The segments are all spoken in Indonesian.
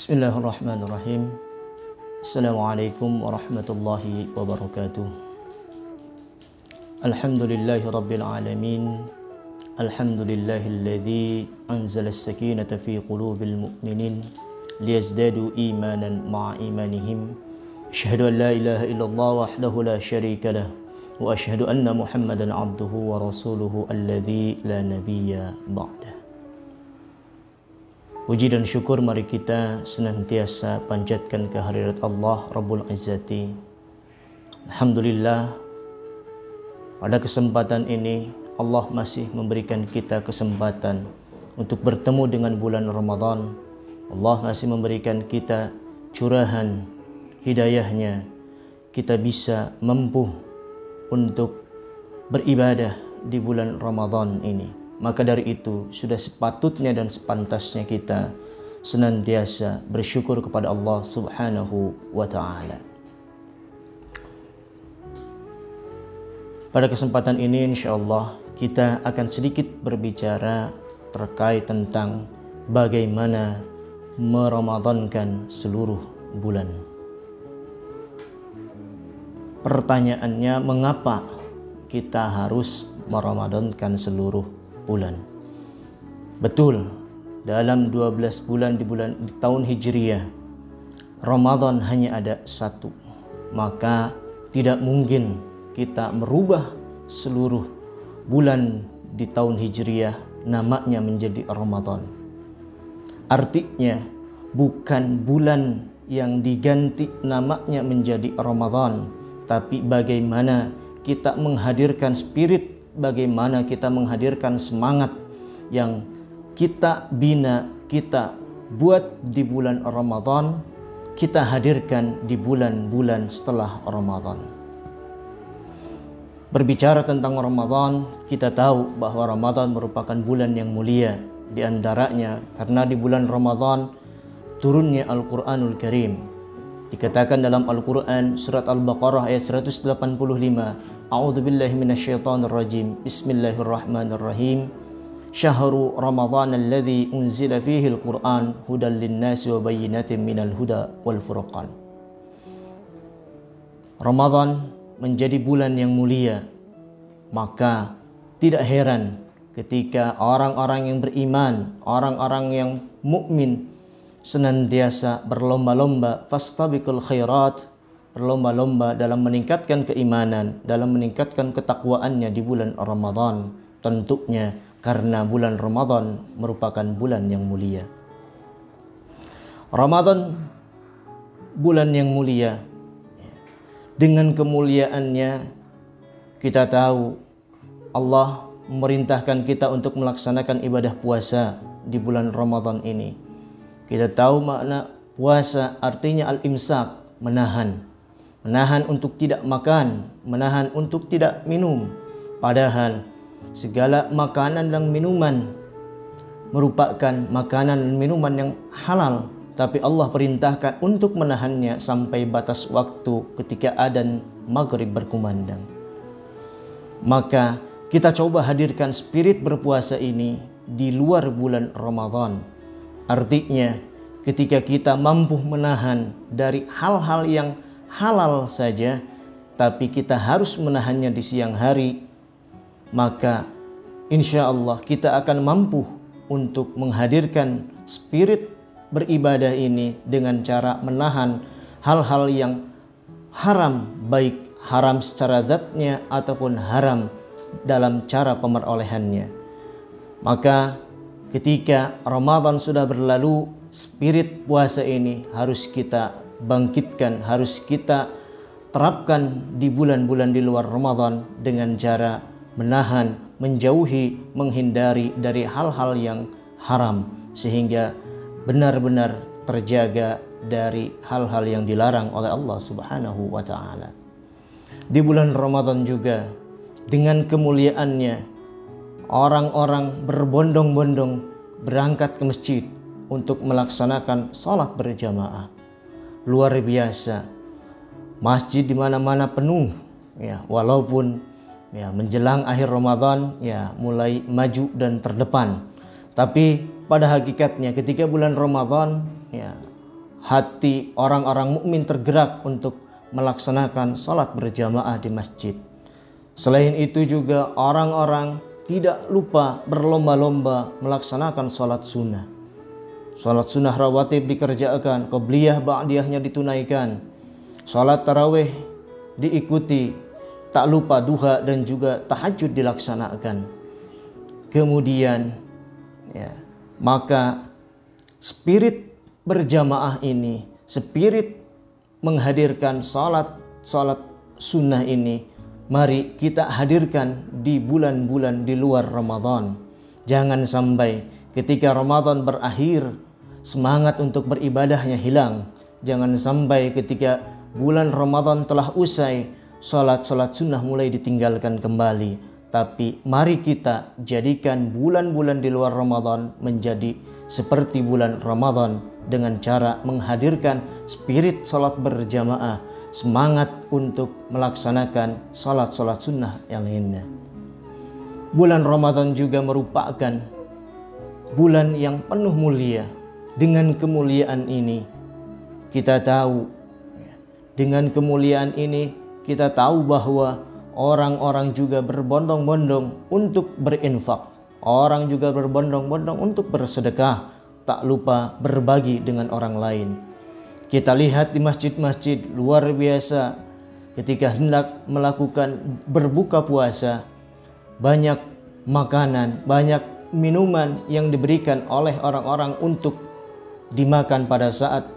Bismillahirrahmanirrahim. Assalamualaikum warahmatullahi wabarakatuh. Alhamdulillahi rabbil alamin. Alhamdulillahilladzi anzala as-sakinata fi qulubil mu'minin liyazdadu imanan ma'a imanihim. Asyhadu an la ilaha illallah wahdahu la syarika lah wa asyhadu anna Muhammadan abduhu wa rasuluhu alladzi la nabiyya ba'dah. Puji dan syukur mari kita senantiasa panjatkan kehadirat Allah Rabbul Izzati. Alhamdulillah, pada kesempatan ini Allah masih memberikan kita kesempatan untuk bertemu dengan bulan Ramadan. Allah masih memberikan kita curahan hidayahnya. Kita bisa mampu untuk beribadah di bulan Ramadan ini. Maka dari itu sudah sepatutnya dan sepantasnya kita senantiasa bersyukur kepada Allah Subhanahu wa ta'ala. Pada kesempatan ini insyaallah kita akan sedikit berbicara terkait tentang bagaimana meramadankan seluruh bulan. Pertanyaannya, mengapa kita harus meramadankan seluruh bulan? Betul, dalam 12 bulan di tahun Hijriyah, Ramadan hanya ada satu. Maka tidak mungkin kita merubah seluruh bulan di tahun Hijriyah namanya menjadi Ramadan. Artinya bukan bulan yang diganti namanya menjadi Ramadan, tapi bagaimana kita menghadirkan spirit, bagaimana kita menghadirkan semangat yang kita bina, kita buat di bulan Ramadan, kita hadirkan di bulan-bulan setelah Ramadan. Berbicara tentang Ramadan, kita tahu bahwa Ramadan merupakan bulan yang mulia. Di antaranya karena di bulan Ramadan turunnya Al-Quranul Karim. Dikatakan dalam Al-Quran surat Al-Baqarah ayat 185, A'udzu billahi minasyaitonir rajim. Bismillahirrahmanirrahim. Syahrul Ramadhan alladzi unzila fihi al-Qur'an hudan lin-nasi wa bayyinatin minal huda wal furqan. Ramadan menjadi bulan yang mulia, maka tidak heran ketika orang-orang yang beriman, orang-orang yang mukmin senantiasa berlomba-lomba fastabiqul khairat, berlomba-lomba dalam meningkatkan keimanan, dalam meningkatkan ketakwaannya di bulan Ramadan. Tentunya karena bulan Ramadan merupakan bulan yang mulia. Ramadan bulan yang mulia. Dengan kemuliaannya kita tahu Allah memerintahkan kita untuk melaksanakan ibadah puasa di bulan Ramadan ini. Kita tahu makna puasa artinya al-imsak, menahan. Menahan untuk tidak makan, menahan untuk tidak minum. Padahal segala makanan dan minuman merupakan makanan dan minuman yang halal, tapi Allah perintahkan untuk menahannya sampai batas waktu ketika adzan maghrib berkumandang. Maka kita coba hadirkan spirit berpuasa ini di luar bulan Ramadan. Artinya ketika kita mampu menahan dari hal-hal yang halal saja, tapi kita harus menahannya di siang hari, maka insya Allah kita akan mampu untuk menghadirkan spirit beribadah ini dengan cara menahan hal-hal yang haram, baik haram secara zatnya ataupun haram dalam cara pemerolehannya. Maka ketika Ramadan sudah berlalu, spirit puasa ini harus kita bangkitkan, harus kita terapkan di bulan-bulan di luar Ramadan dengan cara menahan, menjauhi, menghindari dari hal-hal yang haram sehingga benar-benar terjaga dari hal-hal yang dilarang oleh Allah Subhanahu wa ta'ala. Di bulan Ramadan juga dengan kemuliaannya, orang-orang berbondong-bondong berangkat ke masjid untuk melaksanakan sholat berjamaah. Luar biasa. Masjid di mana-mana penuh, ya, walaupun ya menjelang akhir Ramadan ya mulai maju dan terdepan. Tapi pada hakikatnya ketika bulan Ramadan ya hati orang-orang mukmin tergerak untuk melaksanakan sholat berjamaah di masjid. Selain itu juga orang-orang tidak lupa berlomba-lomba melaksanakan sholat sunnah. Sholat sunnah rawatib dikerjakan, qobliyah ba'diyahnya ditunaikan, sholat tarawih diikuti, tak lupa duha dan juga tahajud dilaksanakan. Kemudian maka spirit berjamaah ini, spirit menghadirkan sholat sunnah ini, mari kita hadirkan di bulan-bulan di luar Ramadan. Jangan sampai ketika Ramadan berakhir semangat untuk beribadahnya hilang. Jangan sampai ketika bulan Ramadan telah usai sholat sunnah mulai ditinggalkan kembali. Tapi mari kita jadikan bulan-bulan di luar Ramadan menjadi seperti bulan Ramadan dengan cara menghadirkan spirit sholat berjamaah, semangat untuk melaksanakan sholat sunnah yang lainnya. Bulan Ramadan juga merupakan bulan yang penuh mulia. Dengan kemuliaan ini kita tahu, dengan kemuliaan ini kita tahu bahwa orang-orang juga berbondong-bondong untuk berinfak. Orang juga berbondong-bondong untuk bersedekah, tak lupa berbagi dengan orang lain. Kita lihat di masjid-masjid luar biasa ketika hendak melakukan berbuka puasa, banyak makanan, banyak minuman yang diberikan oleh orang-orang untuk dimakan pada saat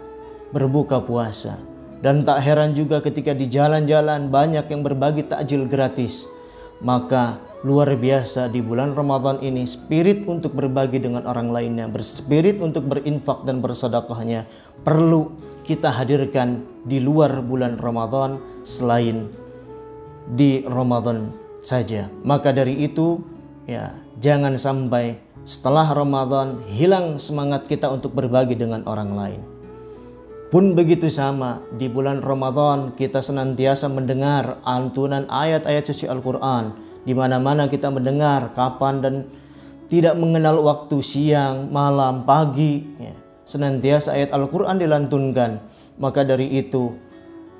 berbuka puasa. Dan tak heran juga ketika di jalan-jalan banyak yang berbagi takjil gratis. Maka luar biasa di bulan Ramadan ini spirit untuk berbagi dengan orang lainnya, berspirit untuk berinfak dan bersedekahnya perlu kita hadirkan di luar bulan Ramadan selain di Ramadan saja. Maka dari itu jangan sampai setelah Ramadan hilang semangat kita untuk berbagi dengan orang lain. Pun begitu sama di bulan Ramadan kita senantiasa mendengar lantunan ayat-ayat suci Al-Quran. Di mana-mana kita mendengar kapan dan tidak mengenal waktu, siang, malam, pagi, senantiasa ayat Al-Quran dilantunkan. Maka dari itu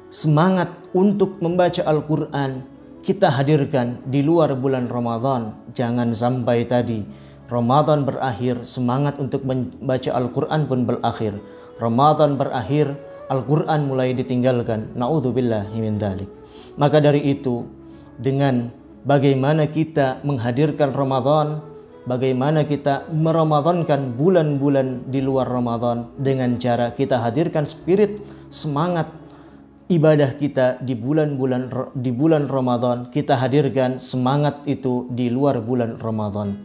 semangat untuk membaca Al-Quran kita hadirkan di luar bulan Ramadan. Jangan sampai tadi Ramadan berakhir semangat untuk membaca Al-Quran pun berakhir. Ramadan berakhir, Al-Quran mulai ditinggalkan. Na'udzubillahi min dzalik. Maka dari itu, dengan bagaimana kita menghadirkan Ramadan, bagaimana kita meramadankan bulan-bulan di luar Ramadan dengan cara kita hadirkan spirit semangat ibadah kita di bulan Ramadan, kita hadirkan semangat itu di luar bulan Ramadan.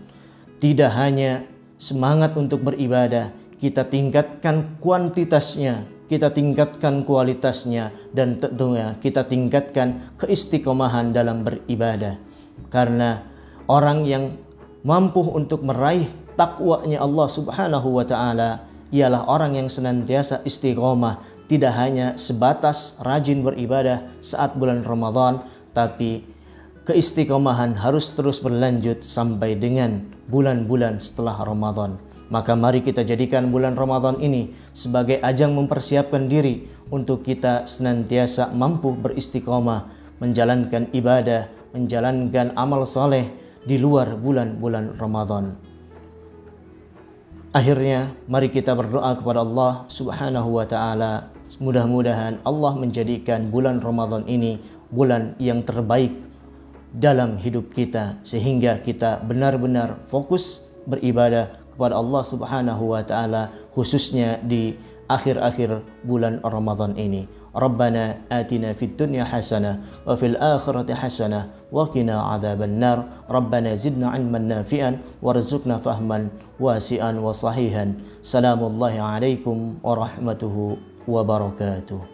Tidak hanya semangat untuk beribadah, kita tingkatkan kuantitasnya, kita tingkatkan kualitasnya, dan tentunya kita tingkatkan keistiqomahan dalam beribadah. Karena orang yang mampu untuk meraih takwanya Allah Subhanahu wa ta'ala ialah orang yang senantiasa istiqomah, tidak hanya sebatas rajin beribadah saat bulan Ramadan, tapi keistiqomahan harus terus berlanjut sampai dengan bulan-bulan setelah Ramadan. Maka mari kita jadikan bulan Ramadan ini sebagai ajang mempersiapkan diri untuk kita senantiasa mampu beristiqomah, menjalankan ibadah, menjalankan amal soleh di luar bulan-bulan Ramadan. Akhirnya mari kita berdoa kepada Allah Subhanahu wa ta'ala. Mudah-mudahan Allah menjadikan bulan Ramadan ini bulan yang terbaik dalam hidup kita, sehingga kita benar-benar fokus beribadah kepada Allah Subhanahu wa ta'ala, khususnya di akhir-akhir bulan Ramadan ini. Rabbana atina fid dunya hasanah wa fil akhirati hasanah wa qina adzaban nar. Rabbana zidna ilman nafi'an warzuqna fahman wasi'an wa sahihan. Salamullahi alaikum warahmatullahi wabarakatuh.